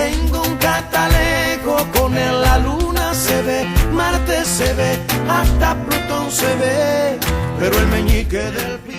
Tengo un catalejo, con él la luna se ve, Marte se ve, hasta Plutón se ve, pero el meñique del pie.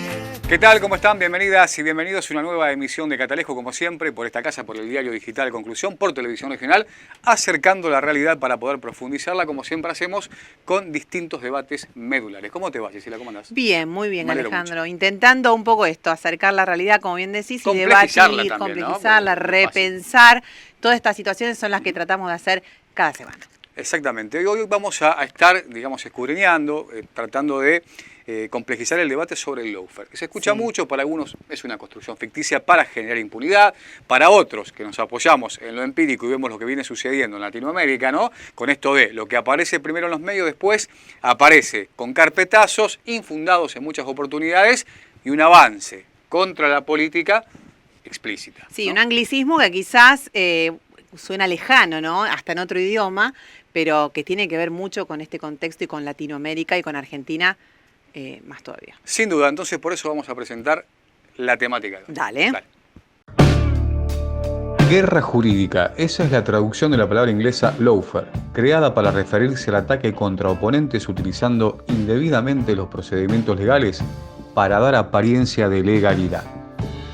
¿Qué tal? ¿Cómo están? Bienvenidas y bienvenidos a una nueva emisión de Catalejo, como siempre, por esta casa, por el diario digital Conclusión, por Televisión Regional, acercando la realidad para poder profundizarla, como siempre hacemos, con distintos debates medulares. ¿Cómo te va, Cecilia? ¿Cómo andás? Bien, muy bien, Alejandro. Mucho. Intentando un poco esto, acercar la realidad, como bien decís, y debatir, también, complejizarla, ¿no? repensar. Todas estas situaciones son las que tratamos de hacer cada semana. Exactamente. Hoy vamos a estar, digamos, escudriñando, tratando de complejizar el debate sobre el lawfare, que se escucha mucho, para algunos es una construcción ficticia para generar impunidad, para otros que nos apoyamos en lo empírico y vemos lo que viene sucediendo en Latinoamérica, ¿no? Con esto de lo que aparece primero en los medios, después aparece con carpetazos infundados en muchas oportunidades y un avance contra la política explícita. Sí, ¿no? Un anglicismo que quizás suena lejano, ¿no? Hasta en otro idioma, pero que tiene que ver mucho con este contexto y con Latinoamérica y con Argentina más todavía. Sin duda, entonces por eso vamos a presentar la temática. Dale. Guerra jurídica, esa es la traducción de la palabra inglesa lawfare, creada para referirse al ataque contra oponentes utilizando indebidamente los procedimientos legales para dar apariencia de legalidad.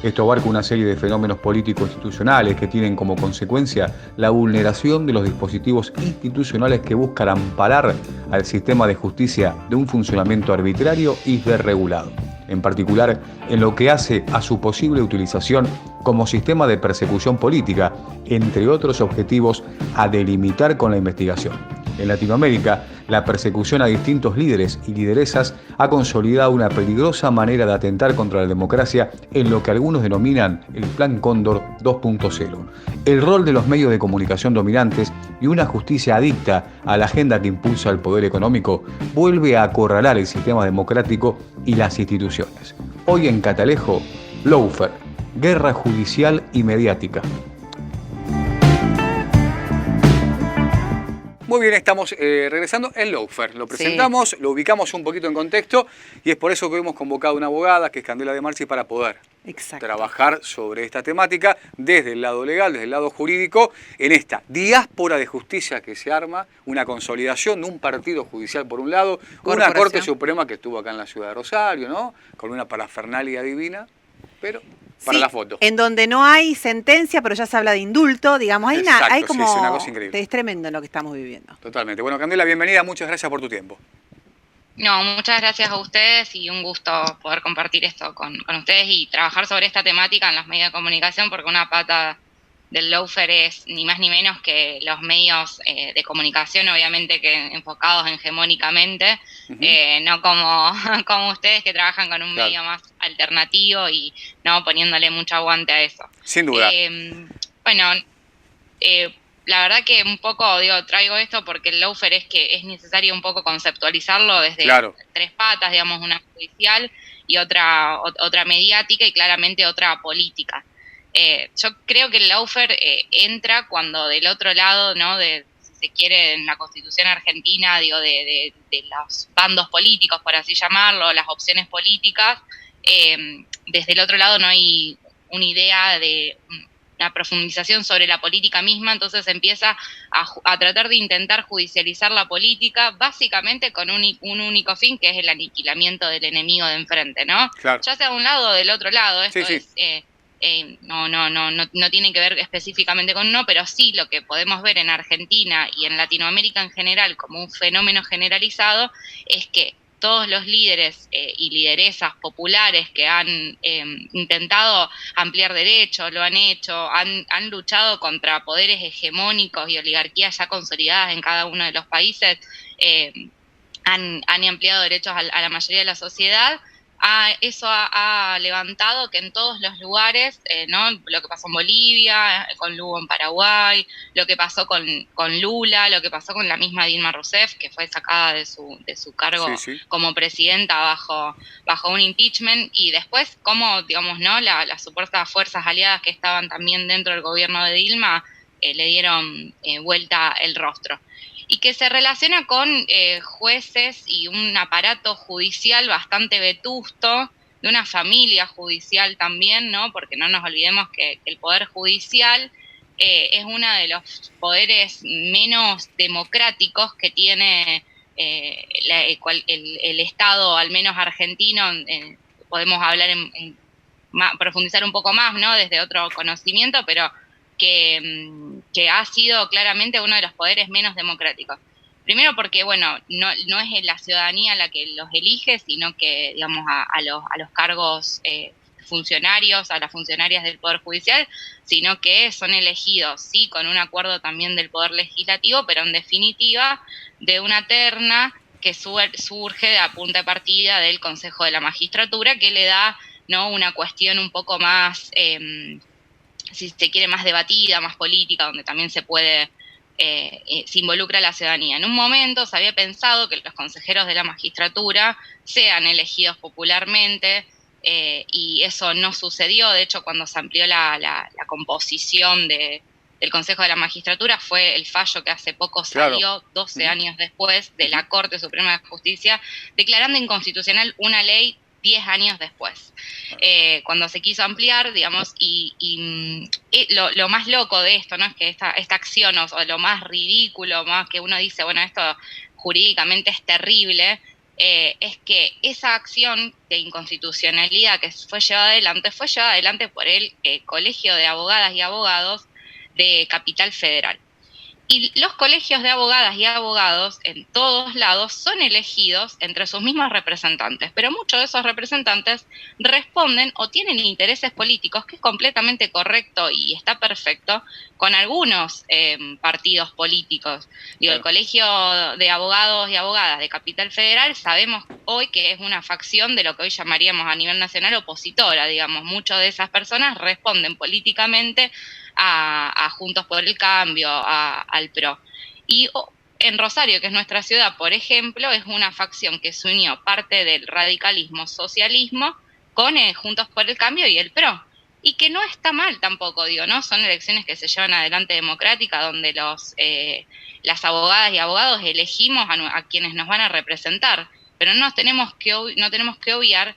Esto abarca una serie de fenómenos político-institucionales que tienen como consecuencia la vulneración de los dispositivos institucionales que buscan amparar al sistema de justicia de un funcionamiento arbitrario y desregulado, en particular en lo que hace a su posible utilización como sistema de persecución política, entre otros objetivos a delimitar con la investigación. En Latinoamérica, la persecución a distintos líderes y lideresas ha consolidado una peligrosa manera de atentar contra la democracia en lo que algunos denominan el Plan Cóndor 2.0. El rol de los medios de comunicación dominantes y una justicia adicta a la agenda que impulsa el poder económico vuelve a acorralar el sistema democrático y las instituciones. Hoy en Catalejo, lawfare, guerra judicial y mediática. Muy bien, estamos regresando en lawfare. Lo presentamos, lo ubicamos un poquito en contexto y es por eso que hemos convocado a una abogada, que es Candela De Marchi, para poder trabajar sobre esta temática desde el lado legal, desde el lado jurídico, en esta diáspora de justicia que se arma, una consolidación de un partido judicial por un lado, una Corte Suprema que estuvo acá en la ciudad de Rosario, ¿no? Con una parafernalia divina, pero para la foto. En donde no hay sentencia, pero ya se habla de indulto, digamos, hay como... Sí, es una cosa increíble. Es tremendo lo que estamos viviendo. Totalmente. Bueno, Candela, bienvenida, muchas gracias por tu tiempo. No, muchas gracias a ustedes y un gusto poder compartir esto con ustedes y trabajar sobre esta temática en los medios de comunicación, porque una pata del lawfare es ni más ni menos que los medios de comunicación, obviamente que enfocados hegemónicamente, no como ustedes que trabajan con un medio más alternativo y no poniéndole mucho aguante a eso. Sin duda. La verdad que un poco, traigo esto porque el lawfare es necesario un poco conceptualizarlo desde tres patas, digamos, una judicial y otra mediática y claramente otra política. Yo creo que el lawfare entra cuando del otro lado, ¿no? Si se quiere, en la Constitución argentina, de los bandos políticos, por así llamarlo, las opciones políticas, desde el otro lado no hay una idea de una profundización sobre la política misma, entonces empieza a tratar de intentar judicializar la política, básicamente con un único fin, que es el aniquilamiento del enemigo de enfrente, ¿no? Claro. Ya sea de un lado o del otro lado, esto sí. no tiene que ver específicamente con uno, pero sí lo que podemos ver en Argentina y en Latinoamérica en general como un fenómeno generalizado es que todos los líderes y lideresas populares que han intentado ampliar derechos, lo han hecho, han luchado contra poderes hegemónicos y oligarquías ya consolidadas en cada uno de los países, han ampliado derechos a la mayoría de la sociedad. Eso ha levantado que en todos los lugares, ¿no? Lo que pasó en Bolivia, con Lugo en Paraguay, lo que pasó con Lula, lo que pasó con la misma Dilma Rousseff, que fue sacada de su cargo como presidenta bajo un impeachment, y después cómo, digamos, ¿no? Las supuestas fuerzas aliadas que estaban también dentro del gobierno de Dilma le dieron vuelta el rostro. Y que se relaciona con jueces y un aparato judicial bastante vetusto, de una familia judicial también, ¿no? Porque no nos olvidemos que el Poder Judicial es uno de los poderes menos democráticos que tiene el Estado, al menos argentino. Podemos hablar profundizar un poco más, ¿no? Desde otro conocimiento, pero que ha sido claramente uno de los poderes menos democráticos. Primero porque, bueno, no es la ciudadanía la que los elige, sino que, digamos, a los cargos funcionarios, a las funcionarias del Poder Judicial, sino que son elegidos, sí, con un acuerdo también del Poder Legislativo, pero en definitiva de una terna que surge a punta de partida del Consejo de la Magistratura, que le da, ¿no?, una cuestión un poco más, si se quiere, más debatida, más política, donde también se puede... se involucra la ciudadanía. En un momento se había pensado que los consejeros de la magistratura sean elegidos popularmente, y eso no sucedió. De hecho, cuando se amplió la composición del Consejo de la Magistratura, fue el fallo que hace poco salió, 12 años después, de la Corte Suprema de Justicia, declarando inconstitucional una ley 10 años después, cuando se quiso ampliar, digamos, y lo más loco de esto, ¿no?, es que esta acción, o lo más ridículo, más que uno dice, bueno, esto jurídicamente es terrible, es que esa acción de inconstitucionalidad que fue llevada adelante por el Colegio de Abogadas y Abogados de Capital Federal. Y los colegios de abogadas y abogados en todos lados son elegidos entre sus mismos representantes, pero muchos de esos representantes responden o tienen intereses políticos, que es completamente correcto y está perfecto, con algunos partidos políticos. Digo, el Colegio de Abogados y Abogadas de Capital Federal sabemos hoy que es una facción de lo que hoy llamaríamos a nivel nacional opositora, digamos. Muchas de esas personas responden políticamente a Juntos por el Cambio, al PRO. Y en Rosario, que es nuestra ciudad, por ejemplo, es una facción que se unió parte del radicalismo socialismo con Juntos por el Cambio y el PRO. Y que no está mal tampoco, digo, ¿no? Son elecciones que se llevan adelante democráticas, donde las abogadas y abogados elegimos a quienes nos van a representar. Pero no tenemos que obviar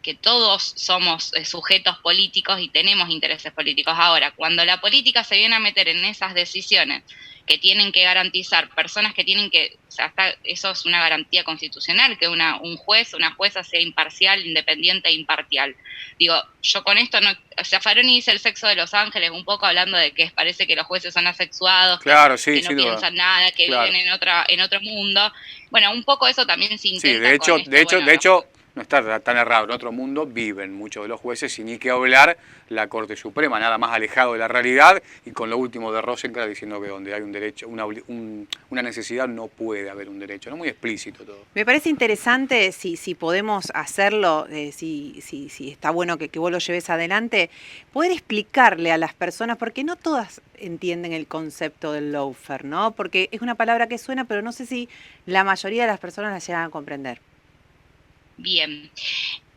que todos somos sujetos políticos y tenemos intereses políticos. Ahora, cuando la política se viene a meter en esas decisiones que tienen que garantizar, personas que tienen que, o sea, eso es una garantía constitucional, que un juez, una jueza sea imparcial, independiente e imparcial. Digo, yo con esto no, o sea, Faroni dice el sexo de los ángeles, un poco hablando de que parece que los jueces son asexuados, claro, sí, que no piensan nada, que viven en otro mundo. Bueno, un poco eso también se intenta. Sí, de hecho, no está tan errado. En otro mundo viven muchos de los jueces, y ni que hablar la Corte Suprema, nada más alejado de la realidad, y con lo último de Rosenkranz diciendo que donde hay un derecho, una necesidad, no puede haber un derecho. No, muy explícito todo. Me parece interesante, si podemos hacerlo, si está bueno que vos lo lleves adelante, poder explicarle a las personas, porque no todas entienden el concepto del lawfare, ¿no? Porque es una palabra que suena, pero no sé si la mayoría de las personas la llegan a comprender. Bien,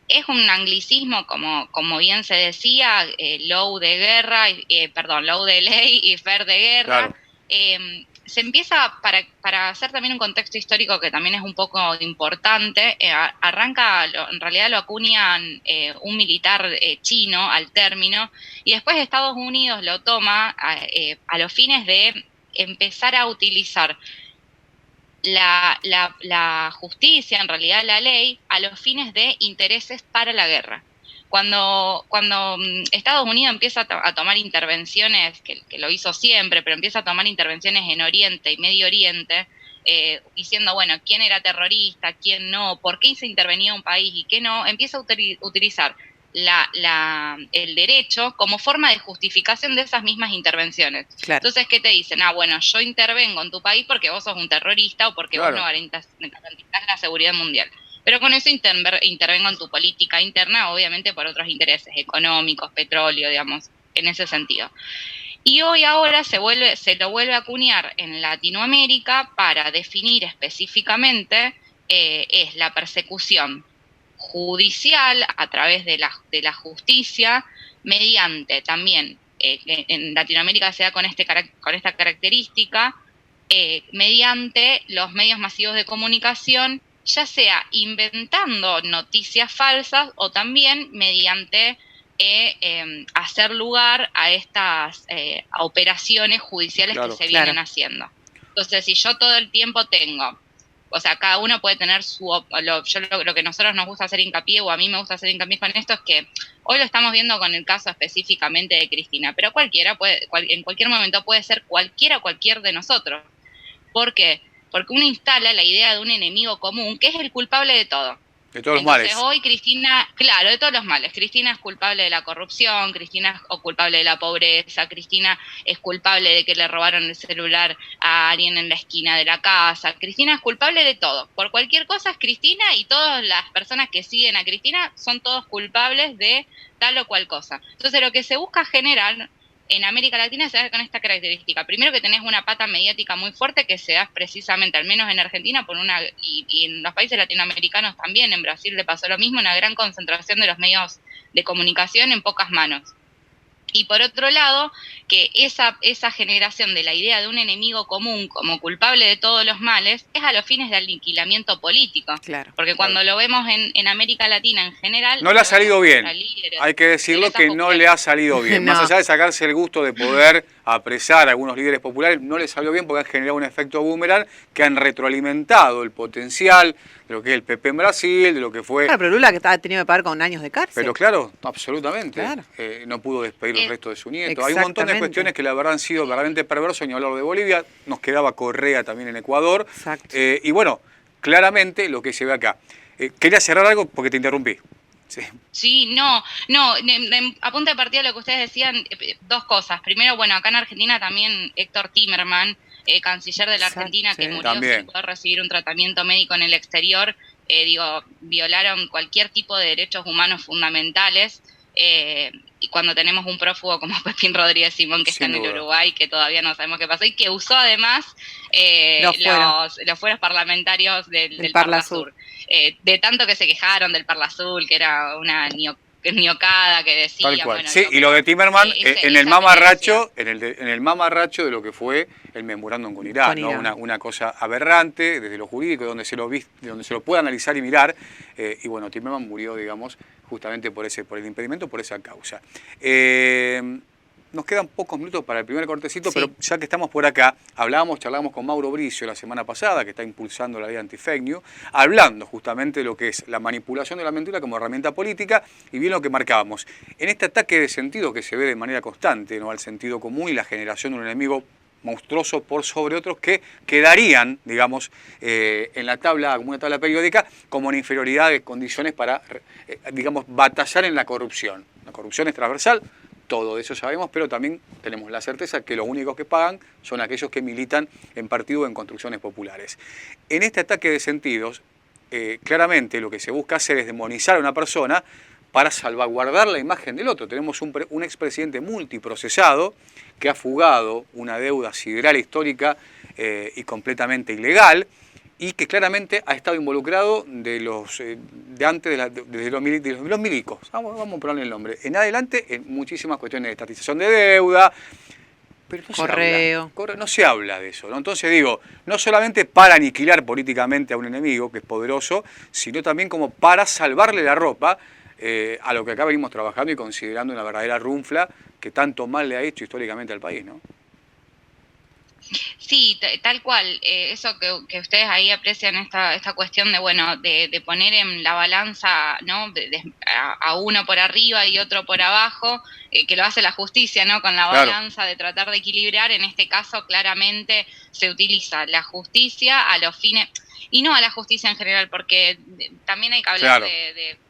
es un anglicismo, como bien se decía, law de guerra, law de ley y fair de guerra. Claro. Se empieza, para hacer también un contexto histórico que también es un poco importante, arranca, en realidad lo acuñan un militar chino al término, y después Estados Unidos lo toma a los fines de empezar a utilizar la justicia, en realidad la ley, a los fines de intereses para la guerra. Cuando Estados Unidos empieza a tomar intervenciones, que lo hizo siempre, pero empieza a tomar intervenciones en Oriente y Medio Oriente, diciendo, bueno, quién era terrorista, quién no, por qué se intervenía un país y qué no, empieza a utilizar el derecho como forma de justificación de esas mismas intervenciones. Claro. Entonces, ¿qué te dicen? Bueno, yo intervengo en tu país porque vos sos un terrorista o porque vos no garantizás la seguridad mundial. Pero con eso intervengo en tu política interna, obviamente por otros intereses económicos, petróleo, digamos, en ese sentido. Y ahora se lo vuelve a acuñar en Latinoamérica para definir específicamente es la persecución judicial a través de la justicia, mediante también, en Latinoamérica se da con esta característica, mediante los medios masivos de comunicación, ya sea inventando noticias falsas o también mediante hacer lugar a estas a operaciones judiciales Claro. que se vienen haciendo. Entonces, si yo todo el tiempo tengo, o sea, cada uno puede tener lo que nosotros nos gusta hacer hincapié, o a mí me gusta hacer hincapié con esto, es que hoy lo estamos viendo con el caso específicamente de Cristina, pero cualquiera en cualquier momento puede ser cualquier de nosotros. ¿Por qué? Porque uno instala la idea de un enemigo común, que es el culpable de todo. De todos los Entonces, males. hoy Cristina, claro, de todos los males. Cristina es culpable de la corrupción, Cristina es culpable de la pobreza, Cristina es culpable de que le robaron el celular a alguien en la esquina de la casa. Cristina es culpable de todo. Por cualquier cosa es Cristina, y todas las personas que siguen a Cristina son todos culpables de tal o cual cosa. Entonces, lo que se busca generar en América Latina se da con esta característica. Primero, que tenés una pata mediática muy fuerte que se da precisamente, al menos en Argentina, y en los países latinoamericanos también. En Brasil le pasó lo mismo, una gran concentración de los medios de comunicación en pocas manos. Y por otro lado, que esa generación de la idea de un enemigo común como culpable de todos los males es a los fines del aniquilamiento político. Claro. Porque cuando lo vemos en América Latina en general... No le ha salido bien. Líderes, Hay que decirlo que no le ha salido bien. No. Más allá de sacarse el gusto de poder apresar a algunos líderes populares, no le salió bien porque han generado un efecto boomerang que han retroalimentado el potencial de lo que es el PP en Brasil, de lo que fue... Claro, pero Lula que ha tenido que pagar con años de cárcel. Pero claro, absolutamente. Claro. No pudo despedir el resto de su nieto. Hay un montón de Exactamente. cuestiones que la verdad han sido verdaderamente perversos, ni hablar de Bolivia. Nos quedaba Correa también en Ecuador. Exacto. Y bueno, claramente lo que se ve acá. Quería cerrar algo porque te interrumpí. Sí. Sí, a punta de partida lo que ustedes decían, dos cosas. Primero, bueno, acá en Argentina también Héctor Timerman, canciller de la Exacto, Argentina, que sí. murió También. sin poder recibir un tratamiento médico en el exterior, violaron cualquier tipo de derechos humanos fundamentales. Y cuando tenemos un prófugo como Pepín Rodríguez Simón, que está Sin en el duda. Uruguay, que todavía no sabemos qué pasó, y que usó además los fueros parlamentarios del Parla Sur. De tanto que se quejaron del Parla Azul, que era una ñocada que decía... Tal cual. Bueno, Sí, y lo de Timerman en el esa mamarracho, en el mamarracho de lo que fue el memorándum con Irán, Con ¿no? Irán. Una cosa aberrante desde lo jurídico, donde se lo puede analizar y mirar. Y bueno, Timerman murió, digamos, justamente por el impedimento, por esa causa. Nos quedan pocos minutos para el primer cortecito, Sí. pero ya que estamos por acá, charlábamos con Mauro Bricio la semana pasada, que está impulsando la ley anti-fake news, hablando justamente de lo que es la manipulación de la mentira como herramienta política, y bien lo que marcábamos. En este ataque de sentido que se ve de manera constante, ¿no?, al sentido común y la generación de un enemigo monstruoso por sobre otros que quedarían, digamos, en la tabla, como una tabla periódica, como en inferioridad de condiciones para, digamos, batallar en la corrupción. La corrupción es transversal. Todo eso sabemos, pero también tenemos la certeza que los únicos que pagan son aquellos que militan en partidos o en construcciones populares. En este ataque de sentidos, claramente lo que se busca hacer es demonizar a una persona para salvaguardar la imagen del otro. Tenemos un expresidente multiprocesado que ha fugado una deuda sideral histórica y completamente ilegal, y que claramente ha estado involucrado desde los milicos, vamos a ponerle el nombre, en adelante en muchísimas cuestiones de estatización de deuda, pero no Correo. no se habla de eso, ¿no? Entonces digo, no solamente para aniquilar políticamente a un enemigo que es poderoso, sino también como para salvarle la ropa a lo que acá venimos trabajando y considerando una verdadera runfla que tanto mal le ha hecho históricamente al país, ¿no? Sí, tal cual. Eso que ustedes ahí aprecian, esta cuestión de poner en la balanza, ¿no?, a uno por arriba y otro por abajo, que lo hace la justicia, ¿no?, con la Claro. balanza de tratar de equilibrar. En este caso, claramente se utiliza la justicia a los fines, y no a la justicia en general, porque también hay que hablar Claro.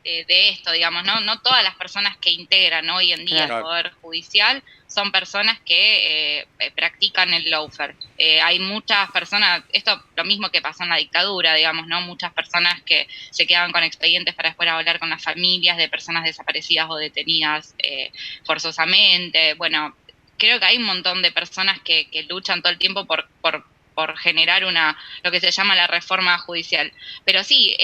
de esto, digamos, ¿no? No todas las personas que integran hoy en día Claro. el Poder Judicial son personas que practican el lawfare. Hay muchas personas, esto lo mismo que pasó en la dictadura, digamos, ¿no? Muchas personas que se quedaban con expedientes para después hablar con las familias de personas desaparecidas o detenidas forzosamente. Bueno, creo que hay un montón de personas que luchan todo el tiempo por generar lo que se llama la reforma judicial. Pero sí,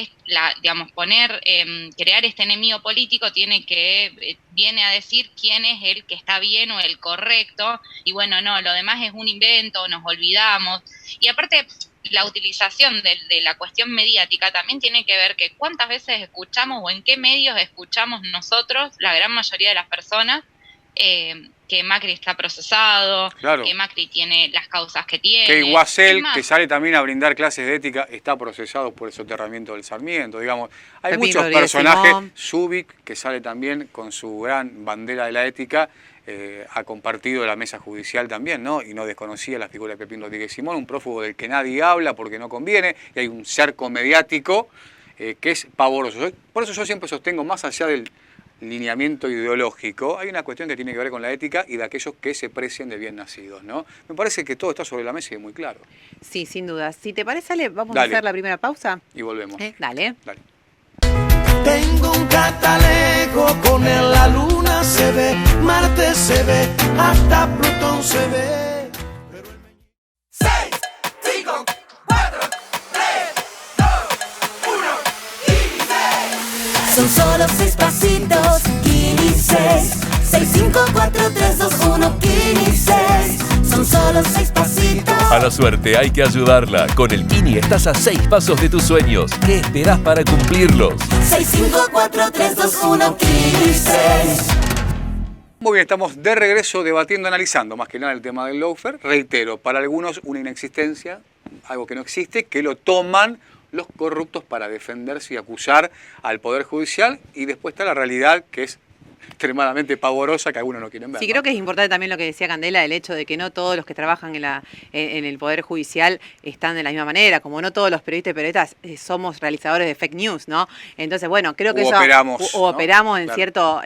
crear este enemigo político viene a decir quién es el que está bien o el correcto, y bueno, no, lo demás es un invento, nos olvidamos. Y aparte, la utilización de la cuestión mediática también tiene que ver que cuántas veces escuchamos o en qué medios escuchamos nosotros, la gran mayoría de las personas, que Macri está procesado, Claro. que Macri tiene las causas que tiene. Que Iguacel, Es más, que sale también a brindar clases de ética, está procesado por el soterramiento del Sarmiento, digamos. Hay Pepín muchos Rodríguez personajes, Simón. Zubik, que sale también con su gran bandera de la ética, ha compartido la mesa judicial también, ¿no? Y no desconocía la figura de Pepín Rodríguez Simón, un prófugo del que nadie habla porque no conviene, y hay un cerco mediático que es pavoroso. Por eso yo siempre sostengo, más allá del lineamiento ideológico, hay una cuestión que tiene que ver con la ética y de aquellos que se precien de bien nacidos, ¿no? Me parece que todo está sobre la mesa y es muy claro. Sí, sin duda. Si te parece, Ale, vamos Dale. a hacer la primera pausa. Y volvemos. Dale. Dale. Tengo un catalejo, con él la luna se ve, Marte se ve, hasta Plutón se ve. Pero el 6, 5, 4, 3, 2, 1 y 6. Son solo 6 pasitos, 15. 6, 5, 4, 3, 2, 1, 15. Son solo 6 pasitos. A la suerte hay que ayudarla. Con el Kini estás a 6 pasos de tus sueños. ¿Qué esperás para cumplirlos? 6, 5, 4, 3, 2, 1, 15. Muy bien, estamos de regreso debatiendo, analizando más que nada el tema del lawfare. Reitero, para algunos una inexistencia, algo que no existe, que lo toman los corruptos para defenderse y acusar al Poder Judicial, y después está la realidad, que es extremadamente pavorosa, que algunos no quieren ver. Sí, ¿no? creo que es importante también lo que decía Candela, el hecho de que no todos los que trabajan en el Poder Judicial están de la misma manera, como no todos los periodistas y periodistas somos realizadores de fake news, ¿no? Entonces, bueno, creo que O eso... operamos, ¿no? Operamos en, Claro.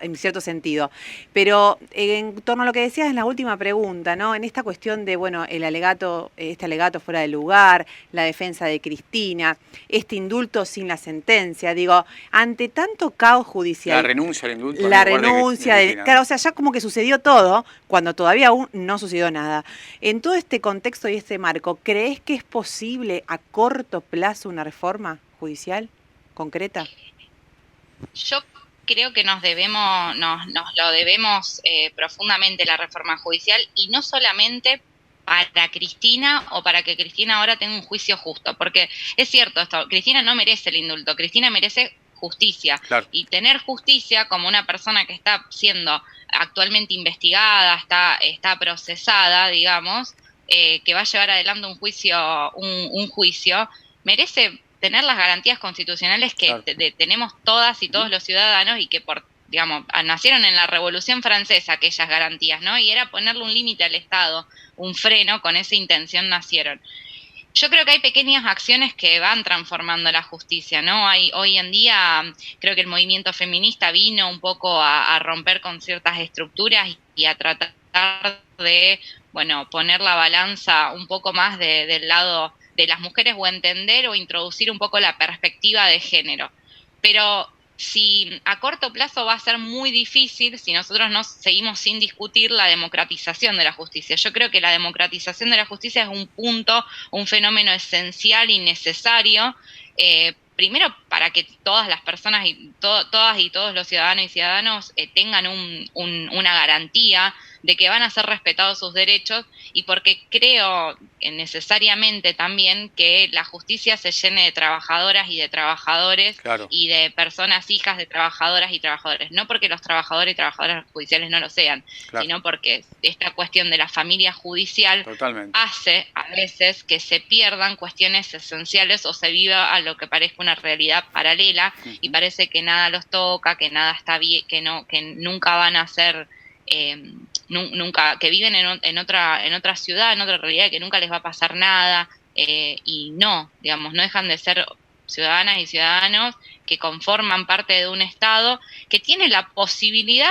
en cierto sentido. Pero en torno a lo que decías en la última pregunta, ¿no? En esta cuestión de, bueno, el alegato, este alegato fuera de lugar, la defensa de Cristina, este indulto sin la sentencia, digo, ante tanto caos judicial... La renuncia al indulto. La en lugar de renuncia, Cristina. claro, o sea, ya como que sucedió todo, cuando todavía aún no sucedió nada. En todo este contexto y este marco, ¿crees que es posible a corto plazo una reforma judicial concreta? Yo creo que nos lo debemos profundamente la reforma judicial, y no solamente para Cristina o para que Cristina ahora tenga un juicio justo, porque es cierto esto, Cristina no merece el indulto, Cristina merece justicia. Claro. Y tener justicia como una persona que está siendo actualmente investigada, está procesada, digamos, que va a llevar adelante un juicio, merece tener las garantías constitucionales que Claro. tenemos todas y todos los ciudadanos, y que digamos, nacieron en la Revolución Francesa aquellas garantías, ¿no? Y era ponerle un límite al Estado, un freno, con esa intención nacieron. Yo creo que hay pequeñas acciones que van transformando la justicia, ¿no? Hoy en día creo que el movimiento feminista vino un poco a romper con ciertas estructuras y a tratar de, bueno, poner la balanza un poco más del lado de las mujeres, o entender o introducir un poco la perspectiva de género. Pero si a corto plazo va a ser muy difícil si nosotros no seguimos sin discutir la democratización de la justicia. Yo creo que la democratización de la justicia es un punto, un fenómeno esencial y necesario, primero para que todas las personas y todas y todos los ciudadanos y ciudadanos tengan una garantía de que van a ser respetados sus derechos, y porque creo necesariamente también que la justicia se llene de trabajadoras y de trabajadores, Claro. y de personas hijas de trabajadoras y trabajadores, no porque los trabajadores y trabajadoras judiciales no lo sean, Claro. sino porque esta cuestión de la familia judicial Totalmente. hace a veces que se pierdan cuestiones esenciales o se viva a lo que parezca una realidad paralela, y parece que nada los toca, que nada está bien, que nunca van a ser, nunca, que viven en otra ciudad, en otra realidad, que nunca les va a pasar nada, y no, digamos, no dejan de ser ciudadanas y ciudadanos que conforman parte de un Estado que tiene la posibilidad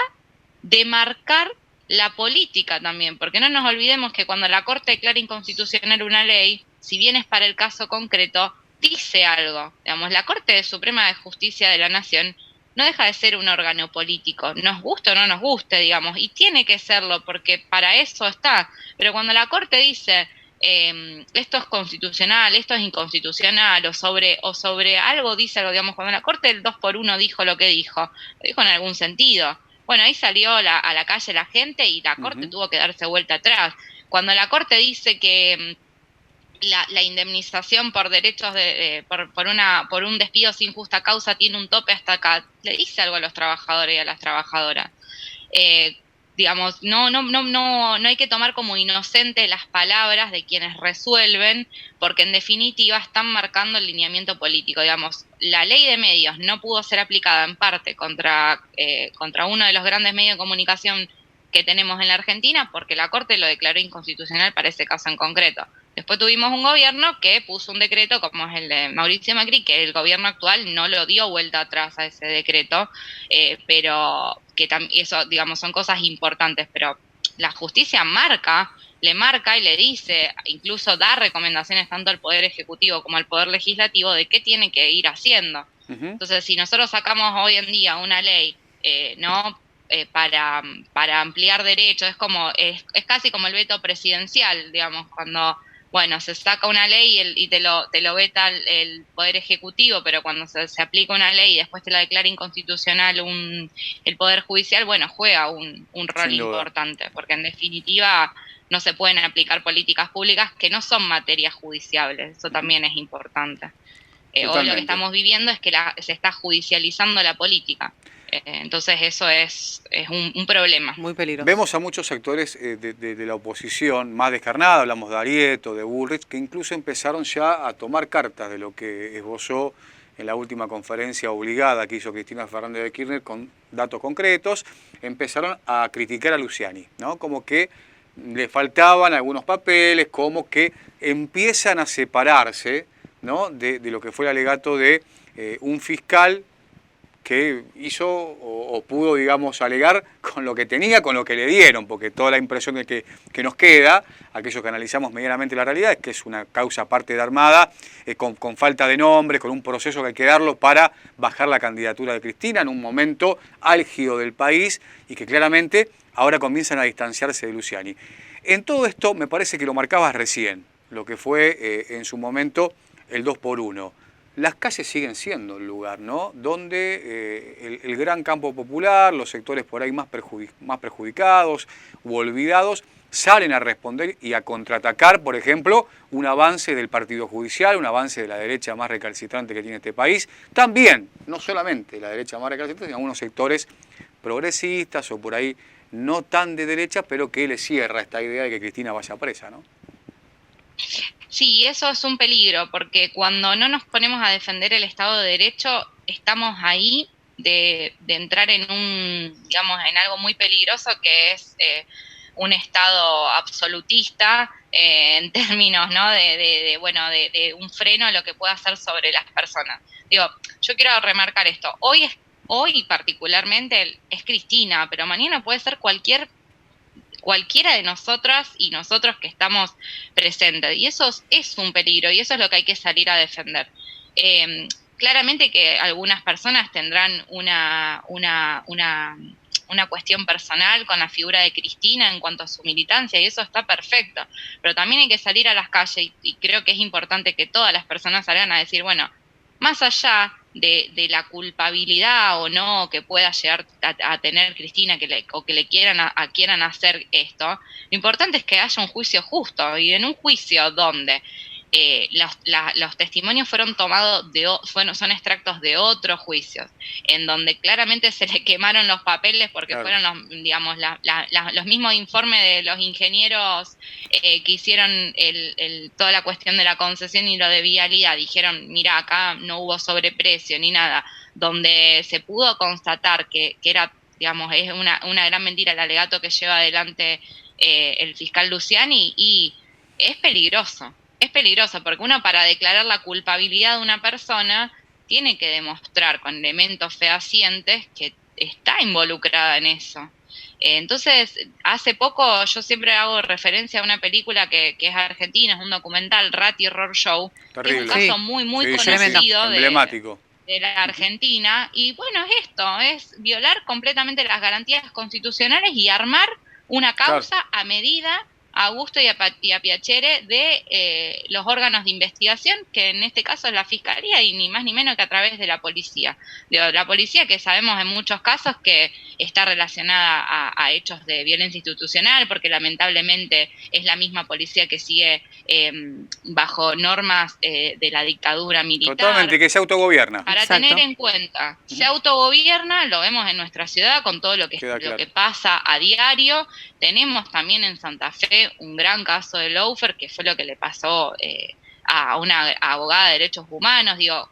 de marcar la política también, porque no nos olvidemos que cuando la Corte declara inconstitucional una ley, si bien es para el caso concreto, dice algo. Digamos, la Corte Suprema de Justicia de la Nación no deja de ser un órgano político, nos guste o no nos guste, digamos, y tiene que serlo porque para eso está. Pero cuando la Corte dice esto es constitucional, esto es inconstitucional, o sobre algo dice algo, digamos, cuando la Corte del 2x1 dijo lo dijo en algún sentido. Bueno, ahí salió a la calle la gente y la Corte tuvo que darse vuelta atrás. Cuando la Corte dice que la indemnización por derechos por un despido sin justa causa tiene un tope hasta acá. Le dice algo a los trabajadores y a las trabajadoras. Digamos, no hay que tomar como inocente las palabras de quienes resuelven, porque en definitiva están marcando el lineamiento político. Digamos, la ley de medios no pudo ser aplicada en parte contra uno de los grandes medios de comunicación que tenemos en la Argentina, porque la Corte lo declaró inconstitucional para ese caso en concreto. Después tuvimos un gobierno que puso un decreto, como es el de Mauricio Macri, que el gobierno actual no lo dio vuelta atrás a ese decreto, pero que eso, digamos, son cosas importantes, pero la justicia le marca y le dice, incluso da recomendaciones tanto al Poder Ejecutivo como al Poder Legislativo de qué tiene que ir haciendo. Entonces, si nosotros sacamos hoy en día una ley, para ampliar derechos, es casi como el veto presidencial, digamos, cuando se saca una ley y te lo veta el Poder Ejecutivo, pero cuando se aplica una ley y después te la declara inconstitucional el Poder Judicial, juega un rol importante, porque en definitiva no se pueden aplicar políticas públicas que no son materias judiciables, eso también es importante. Hoy lo que estamos viviendo es que se está judicializando la política. Entonces eso es un problema. Muy peligroso. Vemos a muchos sectores de la oposición más descarnada, hablamos de Arieto, de Bullrich, que incluso empezaron ya a tomar cartas de lo que esbozó en la última conferencia obligada que hizo Cristina Fernández de Kirchner con datos concretos, empezaron a criticar a Luciani, ¿no? Como que le faltaban algunos papeles, como que empiezan a separarse, ¿no? de lo que fue el alegato de un fiscal que hizo o pudo, digamos, alegar con lo que tenía, con lo que le dieron, porque toda la impresión de que nos queda, aquellos que analizamos medianamente la realidad, es que es una causa aparte de Armada, con falta de nombres, con un proceso que hay que darlo para bajar la candidatura de Cristina en un momento álgido del país y que claramente ahora comienzan a distanciarse de Luciani. En todo esto me parece que lo marcabas recién, lo que fue en su momento el 2x1. Las calles siguen siendo el lugar, ¿no? Donde el gran campo popular, los sectores por ahí más perjudicados u olvidados, salen a responder y a contraatacar, por ejemplo, un avance del partido judicial, un avance de la derecha más recalcitrante que tiene este país. También, no solamente la derecha más recalcitrante, sino algunos sectores progresistas o por ahí no tan de derecha, pero que le cierra esta idea de que Cristina vaya presa, ¿no? Sí, eso es un peligro, porque cuando no nos ponemos a defender el Estado de Derecho, estamos ahí de entrar en en algo muy peligroso, que es un Estado absolutista, en términos, ¿no? de un freno a lo que pueda hacer sobre las personas. Digo, yo quiero remarcar esto. Hoy particularmente es Cristina, pero mañana puede ser cualquiera de nosotras y nosotros que estamos presentes. Y eso es un peligro y eso es lo que hay que salir a defender. Claramente que algunas personas tendrán una cuestión personal con la figura de Cristina en cuanto a su militancia, y eso está perfecto. Pero también hay que salir a las calles y creo que es importante que todas las personas salgan a decir, bueno, más allá de la culpabilidad o no que pueda llegar a tener Cristina o que le quieran hacer esto, lo importante es que haya un juicio justo, y en un juicio donde los testimonios fueron tomados son extractos de otros juicios, en donde claramente se le quemaron los papeles porque claro, fueron los mismos informes de los ingenieros que hicieron toda la cuestión de la concesión y lo de vialidad. Dijeron, mira, acá no hubo sobreprecio ni nada, donde se pudo constatar que era, es una gran mentira el alegato que lleva adelante el fiscal Luciani, y es peligroso. Es peligroso porque uno, para declarar la culpabilidad de una persona, tiene que demostrar con elementos fehacientes que está involucrada en eso. Entonces, hace poco yo siempre hago referencia a una película que es argentina, es un documental, Ratty Horror Show. Terrible. Es un caso muy conocido emblemático de la Argentina. Y bueno, es esto, es violar completamente las garantías constitucionales y armar una causa a medida a Augusto y a Piacere de los órganos de investigación, que en este caso es la Fiscalía y ni más ni menos que a través de la policía. La policía, que sabemos en muchos casos que está relacionada a hechos de violencia institucional, porque lamentablemente es la misma policía que sigue bajo normas de la dictadura militar. Totalmente, que se autogobierna. Para Exacto. tener en cuenta, se autogobierna, lo vemos en nuestra ciudad con todo lo que pasa a diario. Tenemos también en Santa Fe un gran caso de lawfare, que fue lo que le pasó a una abogada de derechos humanos. Digo,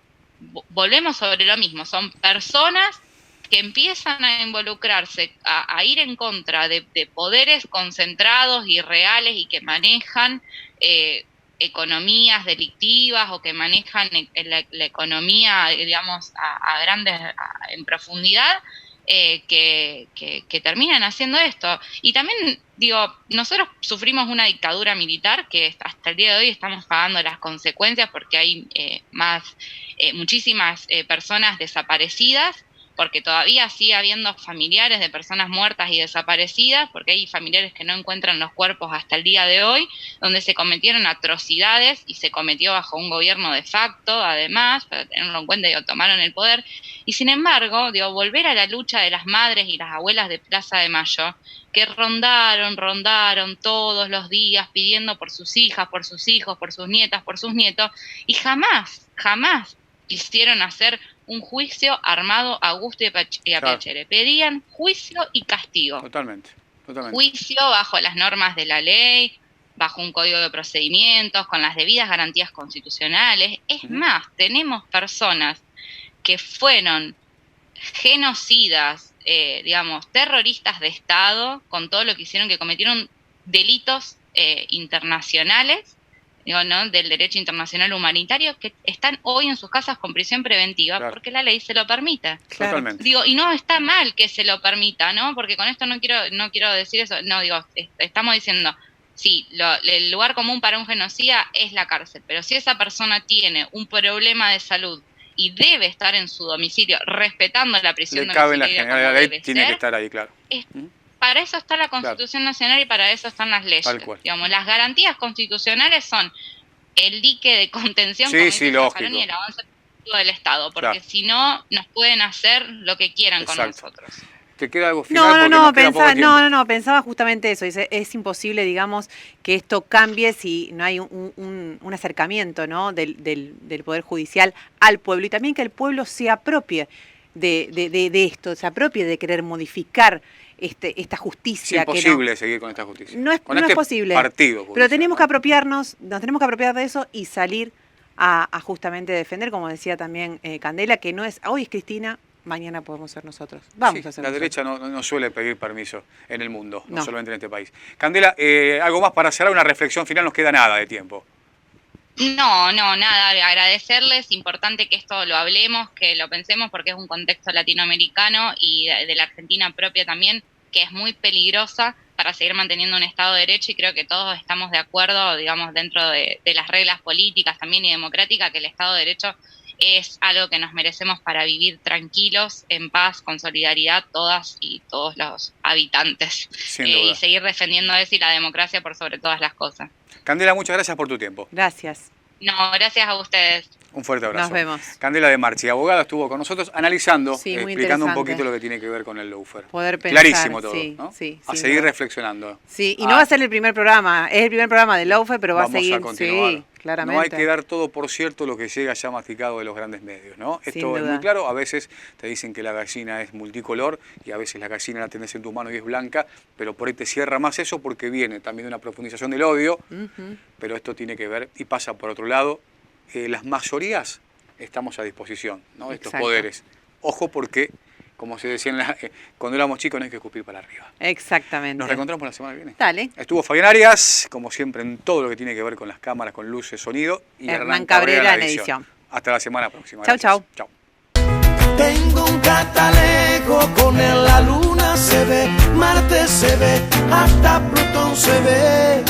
volvemos sobre lo mismo, son personas que empiezan a involucrarse, a ir en contra de poderes concentrados y reales y que manejan economías delictivas o que manejan la economía, digamos, en profundidad, que terminan haciendo esto. Y también, digo, nosotros sufrimos una dictadura militar que hasta el día de hoy estamos pagando las consecuencias, porque hay muchísimas personas desaparecidas, porque todavía sigue habiendo familiares de personas muertas y desaparecidas, porque hay familiares que no encuentran los cuerpos hasta el día de hoy, donde se cometieron atrocidades y se cometió bajo un gobierno de facto, además, para tenerlo en cuenta, tomaron el poder. Y sin embargo, volver a la lucha de las madres y las abuelas de Plaza de Mayo, que rondaron todos los días pidiendo por sus hijas, por sus hijos, por sus nietas, por sus nietos, y jamás quisieron hacer un juicio armado a Augusto y a Piacere. Pedían juicio y castigo. Totalmente. Juicio bajo las normas de la ley, bajo un código de procedimientos, con las debidas garantías constitucionales. Es más, tenemos personas que fueron genocidas, terroristas de Estado, con todo lo que hicieron, que cometieron delitos internacionales, del derecho internacional humanitario, que están hoy en sus casas con prisión preventiva, porque la ley se lo permite. Totalmente. Y no está mal que se lo permita, ¿no? Porque con esto no quiero decir eso, estamos diciendo, sí, el lugar común para un genocida es la cárcel, pero si esa persona tiene un problema de salud y debe estar en su domicilio, respetando la prisión domiciliaria, cabe en la generalidad, generalidad, tiene que estar ahí, claro. Para eso está la Constitución Nacional y para eso están las leyes. Tal cual. Las garantías constitucionales son el dique de contención lógico. Y el avance del Estado, porque si no, nos pueden hacer lo que quieran con nosotros. ¿Te queda algo final? Pensaba justamente eso. Es imposible, digamos, que esto cambie si no hay un acercamiento, ¿no?, del Poder Judicial al pueblo, y también que el pueblo se apropie de esto, se apropie de querer modificar esta justicia. Es imposible seguir con esta justicia. No es posible. Partido judicial, pero tenemos que apropiarnos, nos tenemos que apropiar de eso y salir a justamente defender, como decía también Candela, que no es, hoy es Cristina, mañana podemos ser nosotros. Vamos a ser la nosotros. derecha no suele pedir permiso en el mundo, no solamente en este país. Candela, algo más para cerrar, una reflexión final, nos queda nada de tiempo. No, nada, agradecerles, importante que esto lo hablemos, que lo pensemos, porque es un contexto latinoamericano y de la Argentina propia también, que es muy peligrosa para seguir manteniendo un Estado de Derecho, y creo que todos estamos de acuerdo, digamos, dentro de las reglas políticas también y democráticas, que el Estado de Derecho es algo que nos merecemos para vivir tranquilos, en paz, con solidaridad, todas y todos los habitantes, y seguir defendiendo eso y la democracia por sobre todas las cosas. Candela, muchas gracias por tu tiempo. Gracias. No, gracias a ustedes. Un fuerte abrazo. Nos vemos. Candela de Marchi, abogada, estuvo con nosotros analizando, Sí, muy explicando un interesante. poquito lo que tiene que ver con el lawfare. Poder pensar, clarísimo todo, sí, ¿no? sí, a sin seguir duda. reflexionando. Sí, y no va a ser el primer programa, es el primer programa de lawfare, pero va Vamos a seguir. a continuar. Sí, claramente. No hay que dar todo por cierto lo que llega ya masticado de los grandes medios, ¿no? Sin Esto es duda. muy claro. A veces te dicen que la gallina es multicolor y a veces la gallina la tenés en tus manos y es blanca, pero por ahí te cierra más eso porque viene también de una profundización del odio, pero esto tiene que ver y pasa por otro lado. Las mayorías estamos a disposición, ¿no? Estos Exacto. poderes. Ojo porque, como se decía cuando éramos chicos, no hay que escupir para arriba. Exactamente. Nos reencontramos la semana que viene. Dale. Estuvo Fabián Arias, como siempre, en todo lo que tiene que ver con las cámaras, con luces, sonido. Y Hernán Cabrera en edición. Hasta la semana próxima. Chau, Gracias. chau. Chau. Tengo un catalejo, con él la luna se ve, Marte se ve, hasta Plutón se ve,